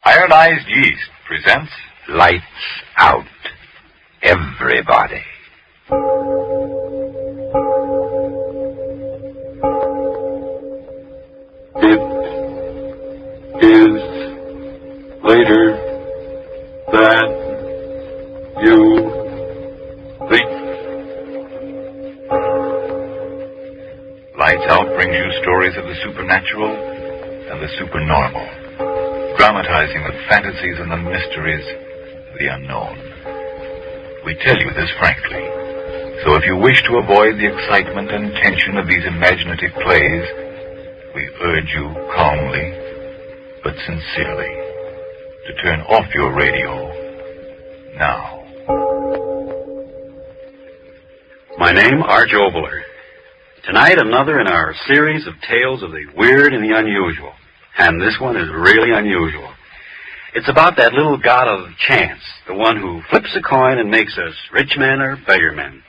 Ironized Yeast presents Lights Out, Everybody. It is later than you think. Lights Out brings you stories of the supernatural and the supernormal, dramatizing the fantasies and the mysteries of the unknown. We tell you this frankly, so if you wish to avoid the excitement and tension of these imaginative plays, we urge you calmly, but sincerely, to turn off your radio now. My name, Arch Oboler. Tonight, another in our series of tales of the weird and the unusual. And this one is really unusual. It's about that little god of chance, the one who flips a coin and makes us rich men or beggar men.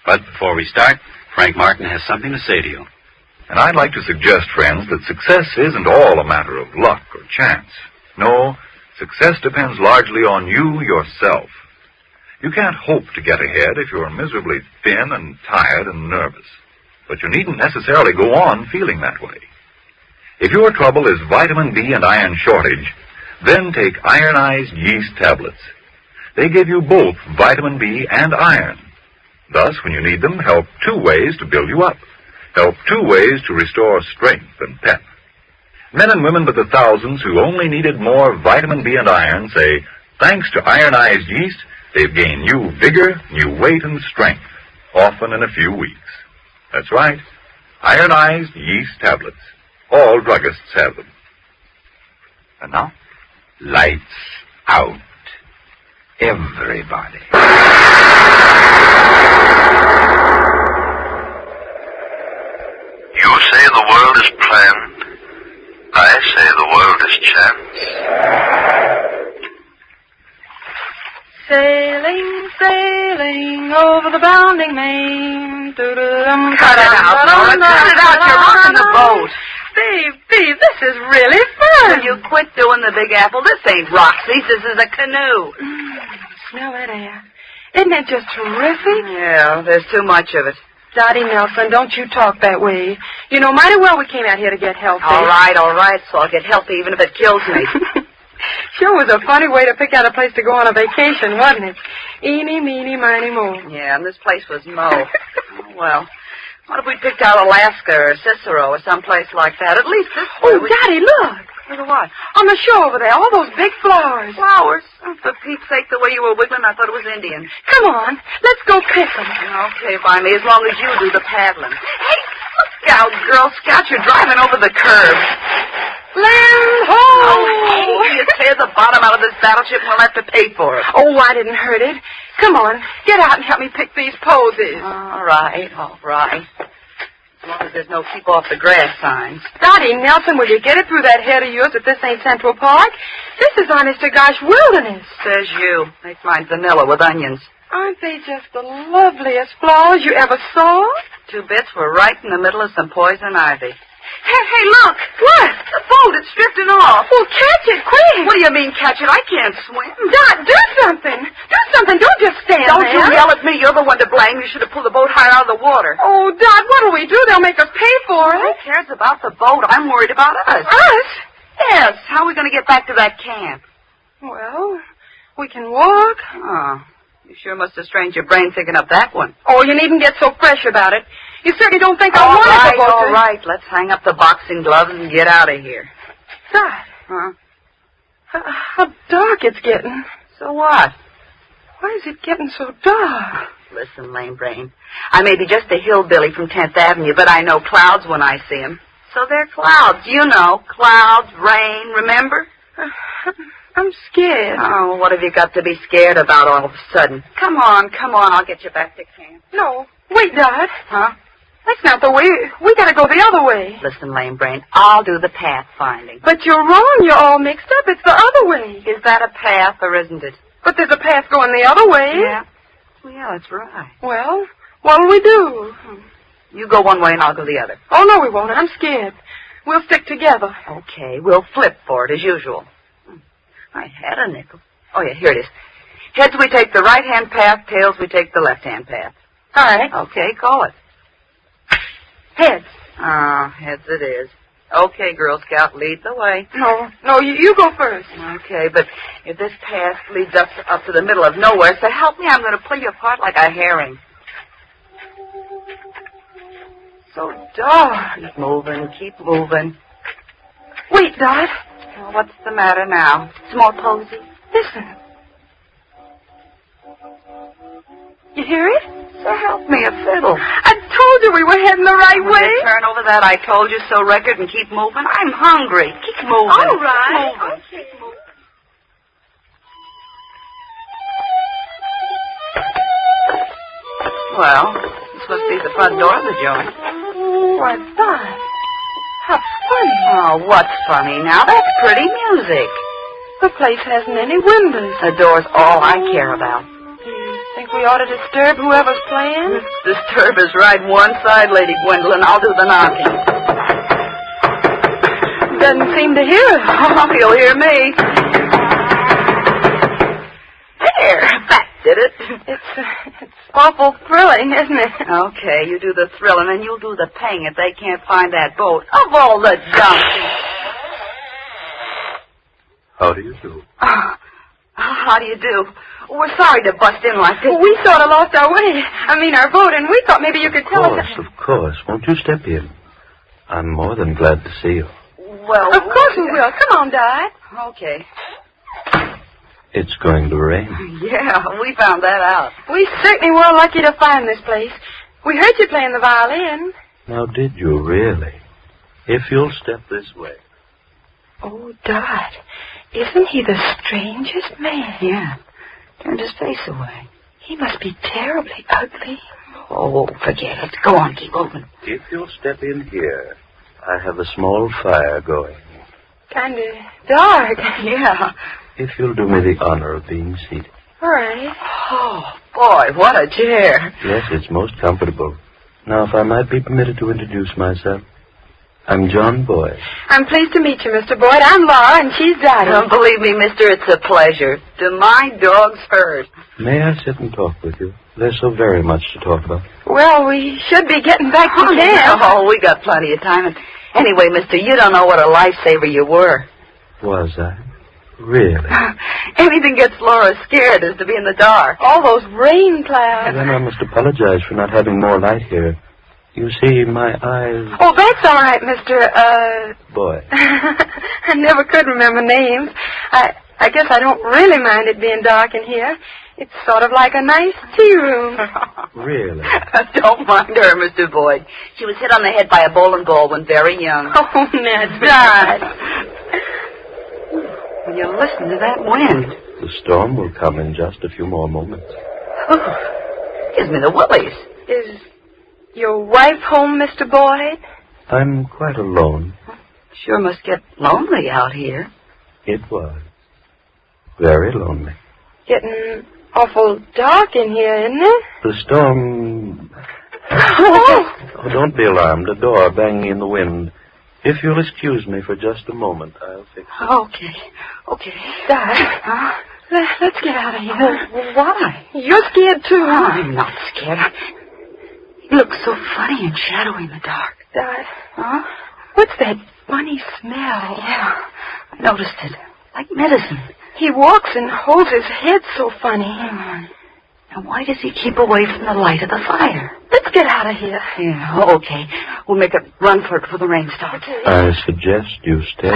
But before we start, Frank Martin has something to say to you. And I'd like to suggest, friends, that success isn't all a matter of luck or chance. No, success depends largely on you yourself. You can't hope to get ahead if you're miserably thin and tired and nervous. But you needn't necessarily go on feeling that way. If your trouble is vitamin B and iron shortage, then take ironized yeast tablets. They give you both vitamin B and iron. Thus, when you need them, help two ways to build you up. Help two ways to restore strength and pep. Men and women by the thousands who only needed more vitamin B and iron say, thanks to ironized yeast, they've gained new vigor, new weight, and strength, often in a few weeks. That's right, ironized yeast tablets. All druggists have them. And now, Lights Out, Everybody. You say the world is planned. I say the world is chance. Sailing, sailing over the bounding main. Cut it out, Laura. Cut it out. You're rocking the boat. Babe, this is really fun. Will you quit doing the Big Apple? This ain't Roxy's. This is a canoe. Smell that air. Isn't it just terrific? Yeah, there's too much of it. Dottie Nelson, don't you talk that way. You know mighty well we came out here to get healthy. All right, so I'll get healthy even if it kills me. Sure was a funny way to pick out a place to go on a vacation, wasn't it? Eeny, meeny, miny, mo. Yeah, and this place was Mo. Oh, well, what if we picked out Alaska or Cicero or someplace like that? At least this way. Oh, Daddy, look. Look at what? On the shore over there, all those big flowers. Flowers? Oh, for Pete's sake, the way you were wiggling, I thought it was Indian. Come on, let's go pick them. Okay, by me, as long as you do the paddling. Hey, look out, Girl Scout, you're driving over the curb. Land ho! Oh, hey, you tear the bottom out of this battleship and we'll have to pay for it. Oh, I didn't hurt it. Come on, get out and help me pick these posies. All right. As long as there's no keep off the grass signs. Dottie Nelson, will you get it through that head of yours that this ain't Central Park? This is honest to gosh wilderness. Says you. Make mine vanilla with onions. Aren't they just the loveliest flowers you ever saw? 2 bits were right in the middle of some poison ivy. Hey, look. What? The boat, it's drifting off. Well, catch it, quick. What do you mean, catch it? I can't swim. Dot, do something. Do something. Don't just stand Don't there. you yell at me. You're the one to blame. You should have pulled the boat higher out of the water. Oh, Dot, what'll we do? They'll make us pay for Who it. cares about the boat? I'm worried about us. Us? Yes. How are we going to get back to that camp? Well, we can walk. Oh, you sure must have strained your brain thinking up that one. Oh, you needn't get so fresh about it. You certainly don't think I wanted to go All right. Let's hang up the boxing gloves and get out of here. Dot. Huh? How dark it's getting. So what? Why is it getting so dark? Listen, lame brain. I may be just a hillbilly from 10th Avenue, but I know clouds when I see them. So they're clouds. You know, clouds, rain, remember? I'm scared. Oh, what have you got to be scared about all of a sudden? Come on, I'll get you back to camp. No. Wait, Dot. Huh? That's not the way. We gotta go the other way. Listen, lame brain, I'll do the path finding. But you're wrong. You're all mixed up. It's the other way. Is that a path or isn't it? But there's a path going the other way. Yeah. Well, yeah, that's right. Well, what'll we do? You go one way and I'll go the other. Oh, no, we won't. I'm scared. We'll stick together. Okay, we'll flip for it as usual. I had a nickel. Oh, yeah, here it is. Heads, we take the right-hand path. Tails, we take the left-hand path. All right. Okay, call it. Heads. Heads it is. Okay, Girl Scout, lead the way. No, you go first. Okay, but if this path leads up to the middle of nowhere, so help me, I'm going to pull you apart like a herring. So dark. Keep moving. Wait, Dot. Well, what's the matter now? It's more posy. Listen. You hear it? So help me a fiddle. I told you we were heading the right way. You turn over that I told you so record and keep moving. I'm hungry. Keep moving. All right. Keep moving. Keep moving. Well, this must be the front door of the joint. Why, Dot. How funny. Oh, what's funny now? That's pretty music. The place hasn't any windows. The door's all I care about. Think we ought to disturb whoever's playing? Disturb is right one side, Lady Gwendolyn. I'll do the knocking. Doesn't seem to hear us. Oh, he'll hear me. There, that did it. It's awful thrilling, isn't it? Okay, you do the thrilling and you'll do the paying if they can't find that boat. Of all the donkeys. How do you do? How do you do? We're sorry to bust in like this. We sort of lost our way. Our boat, and we thought maybe you could tell us. Of course. Won't you step in? I'm more than glad to see you. Well, of course we will. Come on, Dot. Okay. It's going to rain. Yeah, we found that out. We certainly were lucky to find this place. We heard you playing the violin. Now, did you really? If you'll step this way. Oh, Dot, isn't he the strangest man? Yeah. Turned his face away. He must be terribly ugly. Oh, forget it. Go on, keep moving. If you'll step in here, I have a small fire going. Kind of dark. Yeah. If you'll do me the honor of being seated. All right. Oh, boy, what a chair. Yes, it's most comfortable. Now, if I might be permitted to introduce myself. I'm John Boyd. I'm pleased to meet you, Mr. Boyd. I'm Laura, and she's Dottie. Don't believe me, mister, it's a pleasure. To my dog's hers. May I sit and talk with you? There's so very much to talk about. Well, we should be getting back to camp. Oh, we got plenty of time. And anyway, mister, you don't know what a lifesaver you were. Was I? Really? Anything gets Laura scared is to be in the dark. All those rain clouds. Then I must apologize for not having more light here. You see, my eyes... Oh, that's all right, Mr. Boyd. I never could remember names. I guess I don't really mind it being dark in here. It's sort of like a nice tea room. Really? Don't mind her, Mr. Boyd. She was hit on the head by a bowling ball when very young. Oh, now, Dot. Will you listen to that wind? The storm will come in just a few more moments. Gives me the willies. Is your wife home, Mr. Boyd? I'm quite alone. Sure must get lonely out here. It was. Very lonely. Getting awful dark in here, isn't it? The storm... Oh, don't be alarmed. A door banging in the wind. If you'll excuse me for just a moment, I'll fix it. Okay. Dad, let's get out of here. Why? You're scared, too. Oh, I'm not scared. It looks so funny and shadowy in the dark. Dad, Huh? what's that funny smell? Yeah, I noticed it. Like medicine. He walks and holds his head so funny. And why does he keep away from the light of the fire? Let's get out of here. Yeah, okay. We'll make a run for it before the rain starts. I suggest you stay.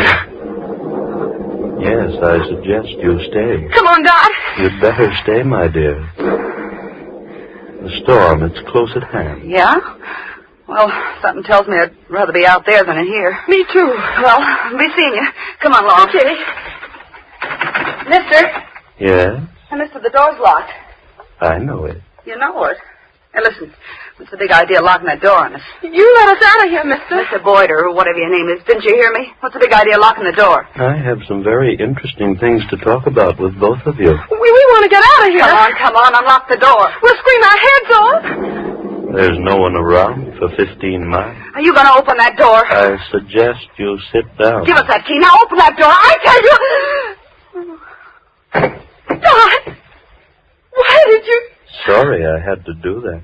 Yes, I suggest you stay. Come on, Dot. You'd better stay, my dear. The storm, it's close at hand. Yeah? Well, something tells me I'd rather be out there than in here. Me too. Well, I'll be seeing you. Come on, Laura. Okay. Mister. Yes, Mister, the door's locked. I know it. You know it. Now, listen. What's the big idea of locking that door on us? You let us out of here, mister. Mr. Boyd, or whatever your name is. Didn't you hear me? What's the big idea of locking the door? I have some very interesting things to talk about with both of you. We want to get out of here. Come on, unlock the door. We'll scream our heads off. There's no one around for 15 miles. Are you going to open that door? I suggest you sit down. Give us that key. Now open that door. I tell you. sorry I had to do that.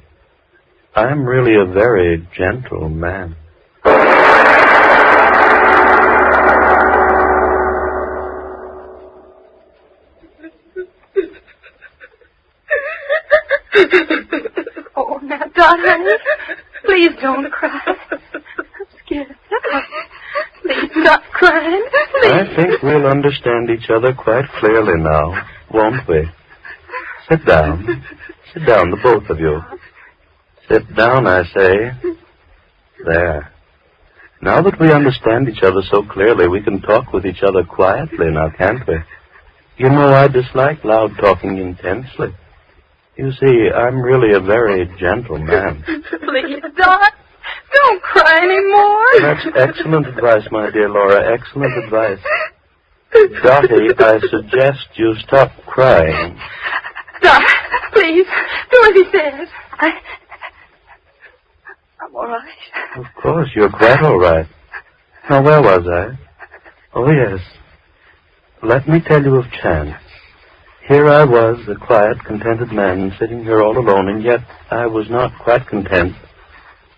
I'm really a very gentle man. Oh, now, darling, please don't cry. I'm scared. Please stop crying. Please. I think we'll understand each other quite clearly now, won't we? Sit down. Sit down, the both of you. Sit down, I say. There. Now that we understand each other so clearly, we can talk with each other quietly now, can't we? You know, I dislike loud talking intensely. You see, I'm really a very gentle man. Please, Doc, don't cry anymore. That's excellent advice, my dear Laura, excellent advice. Dottie, I suggest you stop crying. Doc, please, do as he says. I'm all right. Of course, you're quite all right. Now, where was I? Oh, yes. Let me tell you of Chance. Here I was, a quiet, contented man, sitting here all alone, and yet I was not quite content.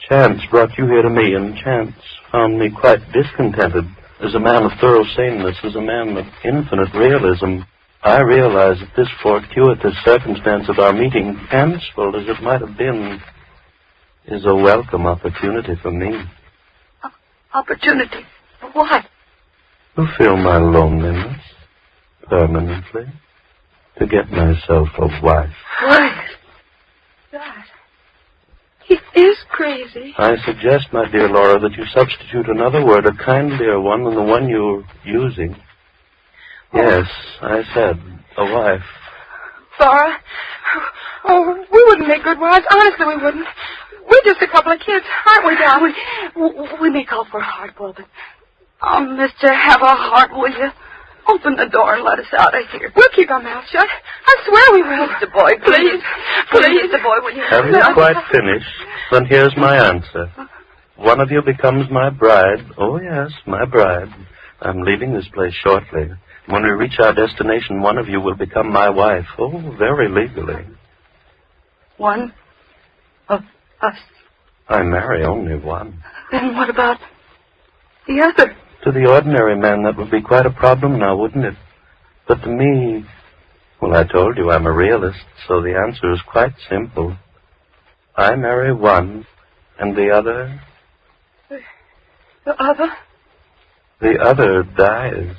Chance brought you here to me, and Chance found me quite discontented. As a man of thorough saneness, as a man of infinite realism, I realized that this fortuitous circumstance of our meeting, fanciful as it might have been, is a welcome opportunity for me. Opportunity? For what? To fill my loneliness permanently. To get myself a wife. Wife? God. He is crazy. I suggest, my dear Laura, that you substitute another word, a kindlier one than the one you're using. Yes, I said, a wife. Laura? Oh, we wouldn't make good wives. Honestly, we wouldn't. We're just a couple of kids, aren't we, Doc? We may call for a hardball, but... Oh, mister, have a heart, will you? Open the door and let us out of here. We'll keep our mouths shut. I swear we will. Mr. Boyd, please. Please, Mr. Boyd, will you... Have you quite finished? Then here's my answer. One of you becomes my bride. Oh, yes, my bride. I'm leaving this place shortly. When we reach our destination, one of you will become my wife. Oh, very legally. One of us. I marry only one. Then what about the other? To the ordinary man, that would be quite a problem now, wouldn't it? But to me, well, I told you I'm a realist, so the answer is quite simple. I marry one, and the other... The other? The other dies.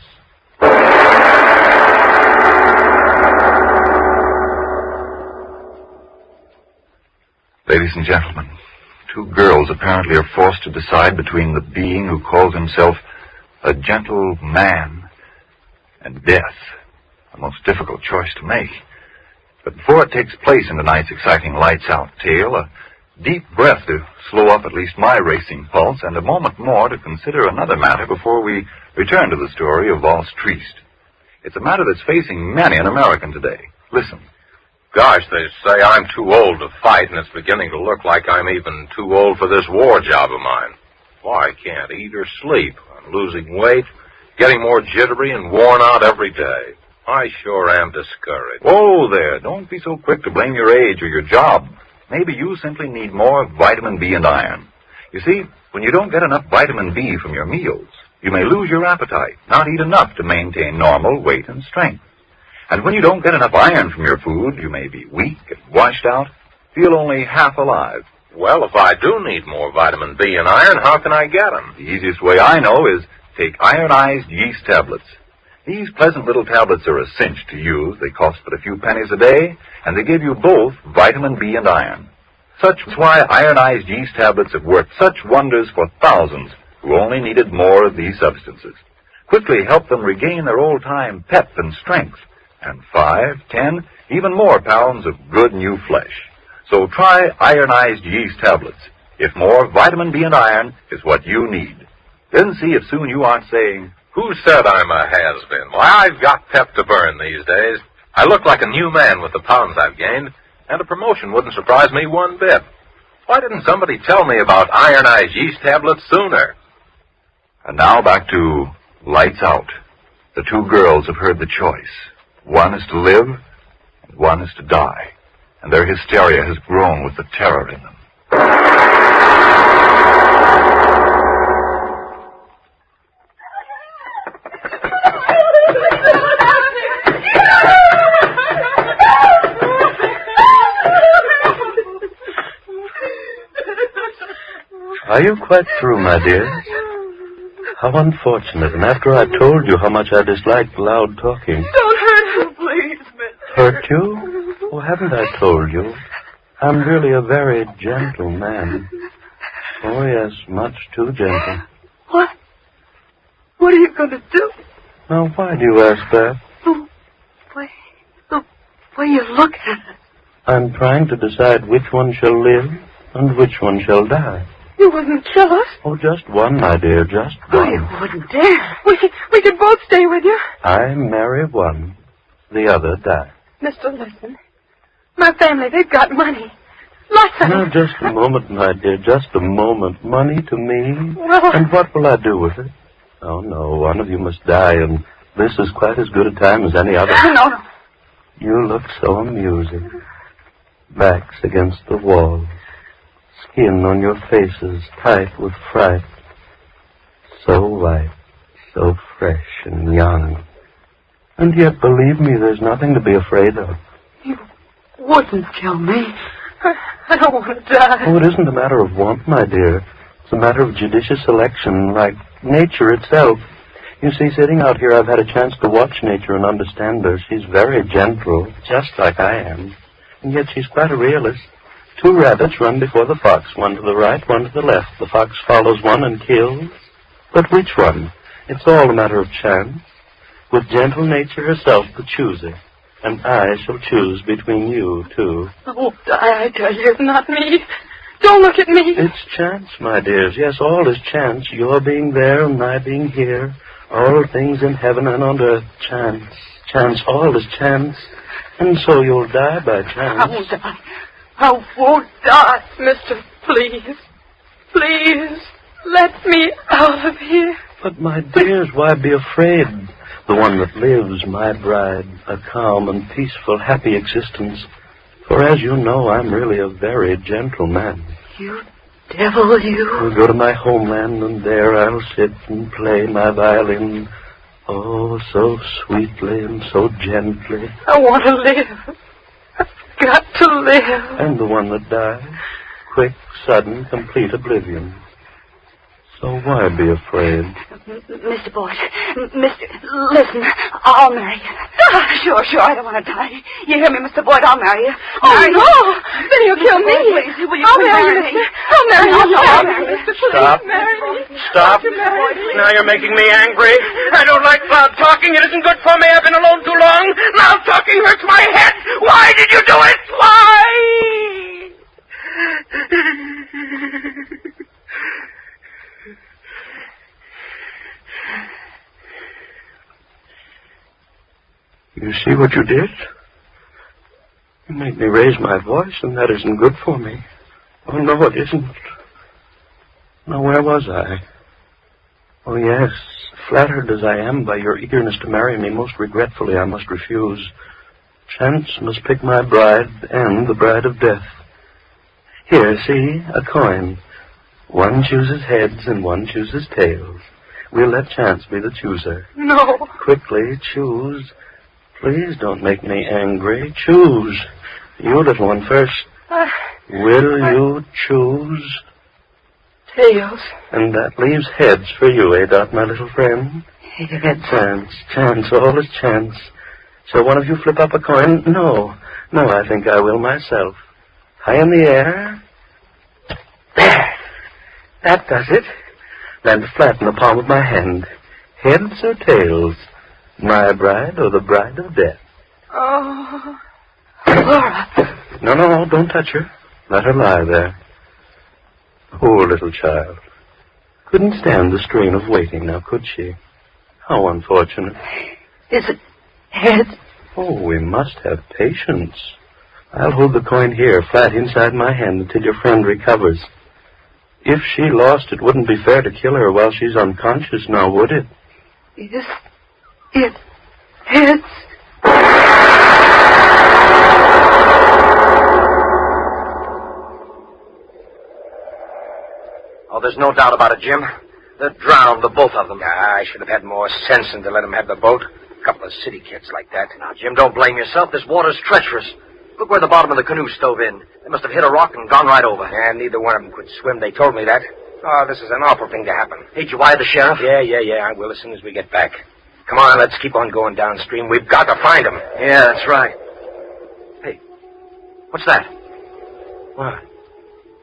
Ladies and gentlemen, two girls apparently are forced to decide between the being who calls himself a gentle man and death. A most difficult choice to make. But before it takes place in tonight's exciting lights-out tale, a deep breath to slow up at least my racing pulse, and a moment more to consider another matter before we return to the story of Valse Triste. It's a matter that's facing many an American today. Listen. Gosh, they say I'm too old to fight, and it's beginning to look like I'm even too old for this war job of mine. Why, I can't eat or sleep. I'm losing weight, getting more jittery and worn out every day. I sure am discouraged. Whoa there, don't be so quick to blame your age or your job. Maybe you simply need more vitamin B and iron. You see, when you don't get enough vitamin B from your meals, you may lose your appetite, not eat enough to maintain normal weight and strength. And when you don't get enough iron from your food, you may be weak and washed out, feel only half alive. Well, if I do need more vitamin B and iron, how can I get them? The easiest way I know is take ironized yeast tablets. These pleasant little tablets are a cinch to use. They cost but a few pennies a day, and they give you both vitamin B and iron. Such is why ironized yeast tablets have worked such wonders for thousands who only needed more of these substances. Quickly help them regain their old-time pep and strength, and 5, 10, even more pounds of good new flesh. So try ironized yeast tablets. If more vitamin B and iron is what you need. Then see if soon you aren't saying, "Who said I'm a has-been? Why, I've got pep to burn these days. I look like a new man with the pounds I've gained, and a promotion wouldn't surprise me one bit. Why didn't somebody tell me about ironized yeast tablets sooner?" And now back to Lights Out. The two girls have heard the choice. One is to live, and one is to die. and their hysteria has grown with the terror in them. Are you quite through, my dear? How unfortunate, and after I told you how much I disliked loud talking. Don't hurt her, please, miss. Hurt you? Oh, haven't I told you? I'm really a very gentle man. Oh, yes, much too gentle. What? What are you going to do? Now, why do you ask that? The way you look at it. I'm trying to decide which one shall live and which one shall die. You wouldn't kill us? Oh, just one, my dear, just Oh, one. you wouldn't dare. We could both stay with you. I marry one, the other die. Mister, listen. My family, they've got money. Lots of Now, it. just a moment, my dear, just a moment. Money to me? Well, And what will I do with it? Oh, no, one of you must die, and this is quite as good a time as any other. no. You look so amusing. Backs against the wall. Skin on your faces, tight with fright. So white, so fresh and young. And yet, believe me, there's nothing to be afraid of. You wouldn't kill me. I don't want to die. Oh, it isn't a matter of want, my dear. It's a matter of judicious selection, like nature itself. You see, sitting out here, I've had a chance to watch nature and understand her. She's very gentle, just like I am. And yet she's quite a realist. 2 rabbits run before the fox, one to the right, one to the left. The fox follows one and kills. But which one? It's all a matter of chance. With gentle nature herself the chooser. And I shall choose between you two. Oh, die, I tell you, not me. Don't look at me. It's chance, my dears. Yes, all is chance. Your being there and my being here. All things in heaven and on earth. Chance. Chance. All is chance. And so you'll die by chance. I won't die. I won't die, mister. Please. Please. Let me out of here. But, my dears, why be afraid? The one that lives, my bride, a calm and peaceful, happy existence. For as you know, I'm really a very gentle man. You devil, you. I'll go to my homeland, and there I'll sit and play my violin. Oh, so sweetly and so gently. I want to live. I've got to live. And the one that dies, quick, sudden, complete oblivion. So why be afraid? Mr. Boyd, listen, I'll marry you. Sure, I don't want to die. You hear me, Mr. Boyd, I'll marry you. Oh, no! Then you'll kill me. Please, will you I'll please marry marry you, me? I'll marry you. I'll marry you. Stop. Marry me. Stop. Marry me. Now you're making me angry. I don't like loud talking. It isn't good for me. I've been alone too long. Loud talking hurts my head. Why did you do it? Why? You see what you did? You made me raise my voice, and that isn't good for me. Oh, no, it isn't. Now, where was I? Oh, yes, flattered as I am by your eagerness to marry me, most regretfully I must refuse. Chance must pick my bride and the bride of death. Here, see, a coin. One chooses heads and one chooses tails. We'll let chance be the chooser. No. Quickly, choose. Please don't make me angry. Choose. You, little one, first. Will you choose? Tails. And that leaves heads for you, eh, Dot, my little friend? Heads. Chance, all is chance. So one of you flip up a coin? No, I think I will myself. High in the air. There. That does it. Land flat in the palm of my hand. Heads or tails? My bride or the bride of death? Oh, Laura. No, don't touch her. Let her lie there. Poor little child. Couldn't stand the strain of waiting now, could she? How unfortunate. Is it heads? Oh, we must have patience. I'll hold the coin here, flat inside my hand, until your friend recovers. If she lost, it wouldn't be fair to kill her while she's unconscious now, would it? Is it heads? there's no doubt about it, Jim. They're drowned, the both of them. I should have had more sense than to let them have the boat. A couple of city kids like that. Now, Jim, don't blame yourself. This water's treacherous. Look where the bottom of the canoe stove in. They must have hit a rock and gone right over. And neither one of them could swim. They told me that. Oh, this is an awful thing to happen. Hey, did you wire the sheriff? Yeah, I will as soon as we get back. Come on, let's keep on going downstream. We've got to find them. Yeah, that's right. Hey, what's that? What?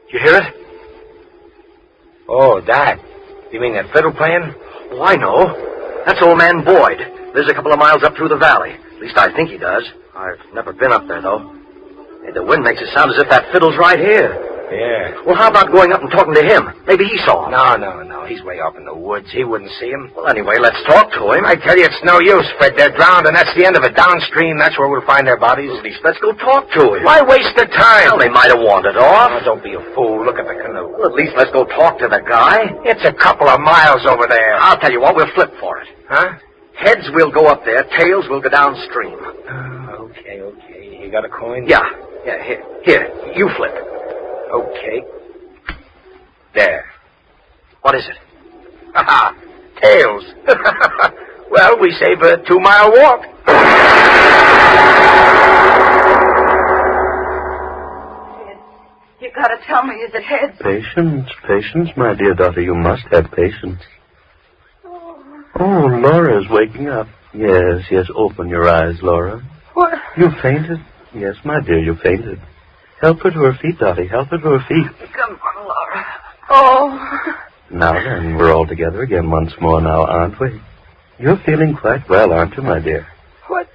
Did you hear it? Oh, that. You mean that fiddle playing? Oh, I know. That's old man Boyd. Lives a couple of miles up through the valley. At least I think he does. I've never been up there, though. Hey, the wind makes it sound as if that fiddle's right here. Yeah. Well, how about going up and talking to him? Maybe he saw him. No. He's way off in the woods. He wouldn't see him. Well, anyway, let's talk to him. I tell you, it's no use, Fred. They're drowned, and that's the end of it. Downstream, that's where we'll find their bodies. Well, at least let's go talk to him. Why waste the time? Well, they might have wandered off. Oh, don't be a fool. Look at the canoe. Well, at least let's go talk to the guy. It's a couple of miles over there. I'll tell you what, we'll flip for it. Huh? Heads, we'll go up there. Tails, we'll go downstream. Okay. You got a coin? Yeah, here, you flip. Okay. There. What is it? Ha! Tails. Well, we save a 2-mile walk. You gotta tell me, is it heads? Patience, my dear daughter. You must have patience. Oh, Laura's waking up. Yes, open your eyes, Laura. What? You fainted? Yes, my dear, you fainted. Help her to her feet, Dottie. Help her to her feet. Come on, Laura. Oh. Now then, we're all together again once more now, aren't we? You're feeling quite well, aren't you, my dear? What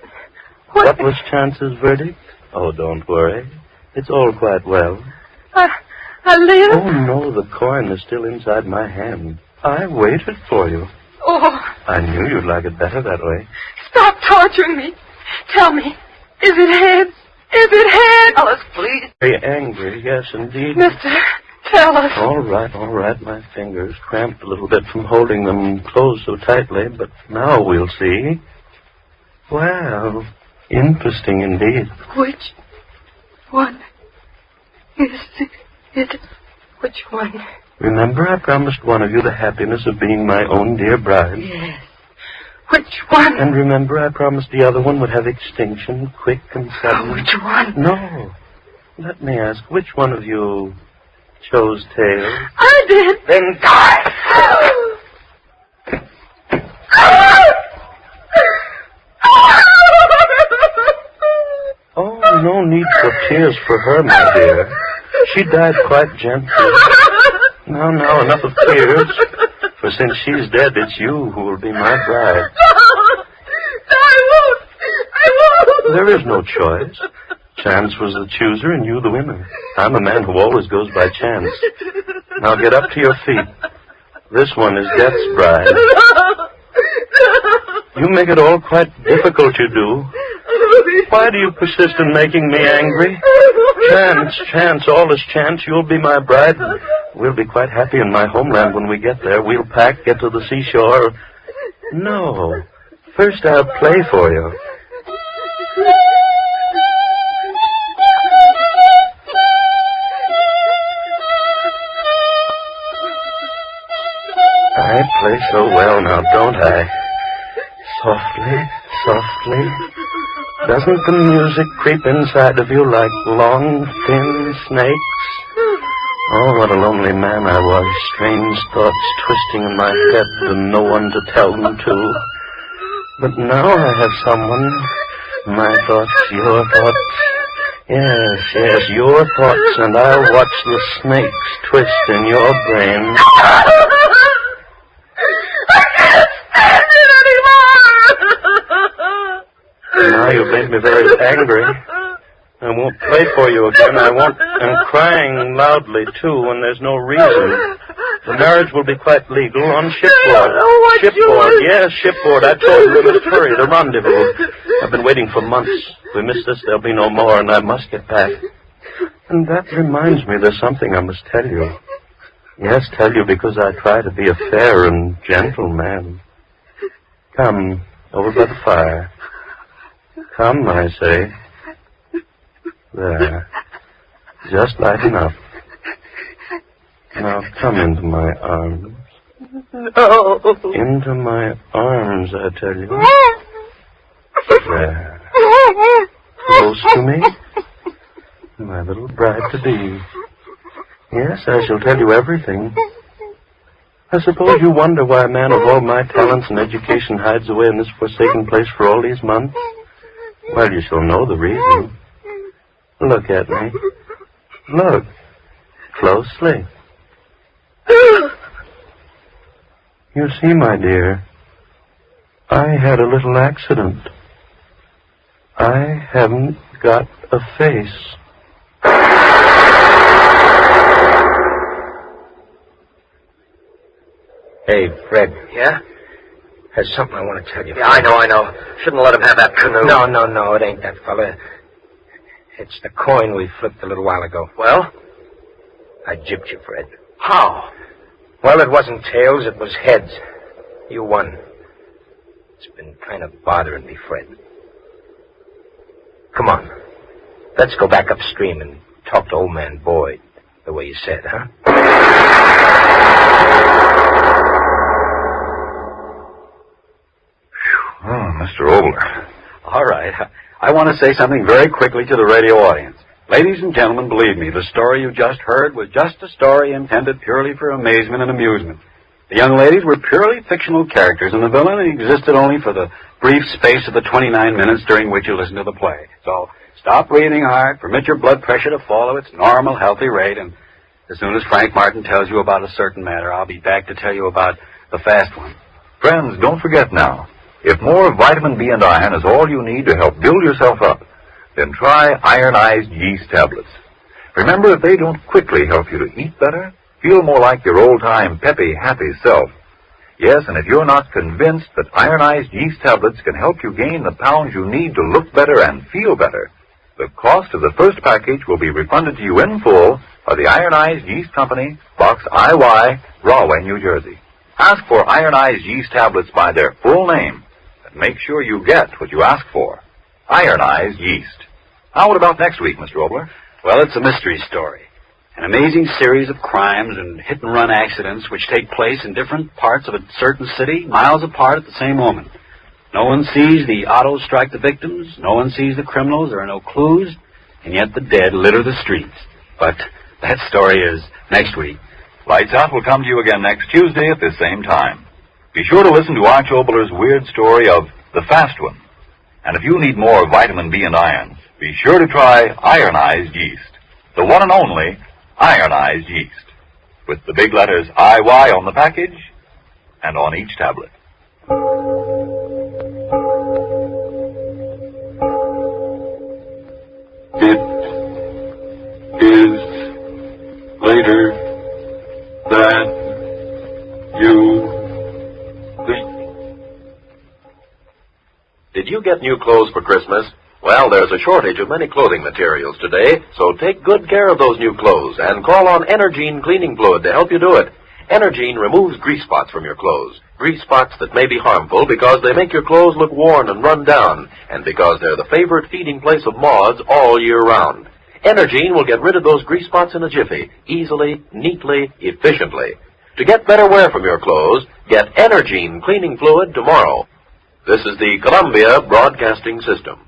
was Chance's verdict? Oh, don't worry. It's all quite well. I live? Oh, no, the coin is still inside my hand. I waited for you. Oh. I knew you'd like it better that way. Stop torturing me. Tell me, is it heads? Is it heads? Tell us, please. Very angry, yes, indeed. Mister, tell us. All right. My fingers cramped a little bit from holding them closed so tightly, but now we'll see. Well, interesting indeed. Which one is it? Which one? Remember, I promised one of you the happiness of being my own dear bride. Yes. Which one? And remember, I promised the other one would have extinction, quick and sudden. Which one? No. Let me ask, which one of you chose tails? I did. Then die! Oh, no need for tears for her, my dear. She died quite gently. Now, enough of tears. For since she's dead, it's you who will be my bride. No, I won't. There is no choice. Chance was the chooser and you the winner. I'm a man who always goes by chance. Now get up to your feet. This one is Death's bride. You make it all quite difficult, you do. Why do you persist in making me angry? Chance, all is chance. You'll be my bride. We'll be quite happy in my homeland when we get there. We'll pack, get to the seashore. No. First I'll play for you. I play so well now, don't I? Softly. Doesn't the music creep inside of you like long, thin snakes? Oh, what a lonely man I was. Strange thoughts twisting in my head and no one to tell them to. But now I have someone. My thoughts, your thoughts. Yes, your thoughts, and I'll watch the snakes twist in your brain. Now you've made me very angry. I won't play for you again. I won't. I'm crying loudly, too, when there's no reason. The marriage will be quite legal on shipboard. Yes, shipboard. I told you we must hurry. The rendezvous. I've been waiting for months. If we miss this, there'll be no more, and I must get back. And that reminds me, there's something I must tell you. Yes, tell you because I try to be a fair and gentle man. Come, over by the fire. Come, I say. There. Just light enough. Now Come into my arms. No. Into my arms, I tell you. There. Close to me. My little bride-to-be. Yes, I shall tell you everything. I suppose you wonder why a man of all my talents and education hides away in this forsaken place for all these months. Well, you shall know the reason. Look at me. Look. Closely. You see, my dear, I had a little accident. I haven't got a face. Hey, Fred. Yeah? There's something I want to tell you. Yeah, I know. Shouldn't let him have that canoe. No, it ain't that fella. It's the coin we flipped a little while ago. Well? I gypped you, Fred. How? Well, it wasn't tails, it was heads. You won. It's been kind of bothering me, Fred. Come on. Let's go back upstream and talk to old man Boyd, the way you said, huh? Oh, Mr. Oboler. All right. I want to say something very quickly to the radio audience. Ladies and gentlemen, believe me, the story you just heard was just a story intended purely for amazement and amusement. The young ladies were purely fictional characters, and the villain existed only for the brief space of the 29 minutes during which you listened to the play. So stop breathing hard, permit your blood pressure to follow its normal, healthy rate, and as soon as Frank Martin tells you about a certain matter, I'll be back to tell you about the fast one. Friends, don't forget now, if more vitamin B and iron is all you need to help build yourself up, then try ironized yeast tablets. Remember, if they don't quickly help you to eat better, feel more like your old-time, peppy, happy self. Yes, and if you're not convinced that ironized yeast tablets can help you gain the pounds you need to look better and feel better, the cost of the first package will be refunded to you in full by the Ironized Yeast Company, Box IY, Rahway, New Jersey. Ask for ironized yeast tablets by their full name, and make sure you get what you ask for. Ironized yeast. Now, what about next week, Mr. Oboler? Well, it's a mystery story. An amazing series of crimes and hit-and-run accidents which take place in different parts of a certain city, miles apart at the same moment. No one sees the autos strike the victims, no one sees the criminals, there are no clues, and yet the dead litter the streets. But that story is next week. Lights Out will come to you again next Tuesday at this same time. Be sure to listen to Arch Oboler's weird story of The Fast One. And if you need more vitamin B and iron, be sure to try ironized yeast. The one and only ironized yeast. With the big letters IY on the package and on each tablet. It is later than you think. Did you get new clothes for Christmas? Well, there's a shortage of many clothing materials today, so take good care of those new clothes and call on Energine cleaning fluid to help you do it. Energine removes grease spots from your clothes. Grease spots that may be harmful because they make your clothes look worn and run down, and because they're the favorite feeding place of moths all year round. Energine will get rid of those grease spots in a jiffy, easily, neatly, efficiently. To get better wear from your clothes, get Energine cleaning fluid tomorrow. This is the Columbia Broadcasting System.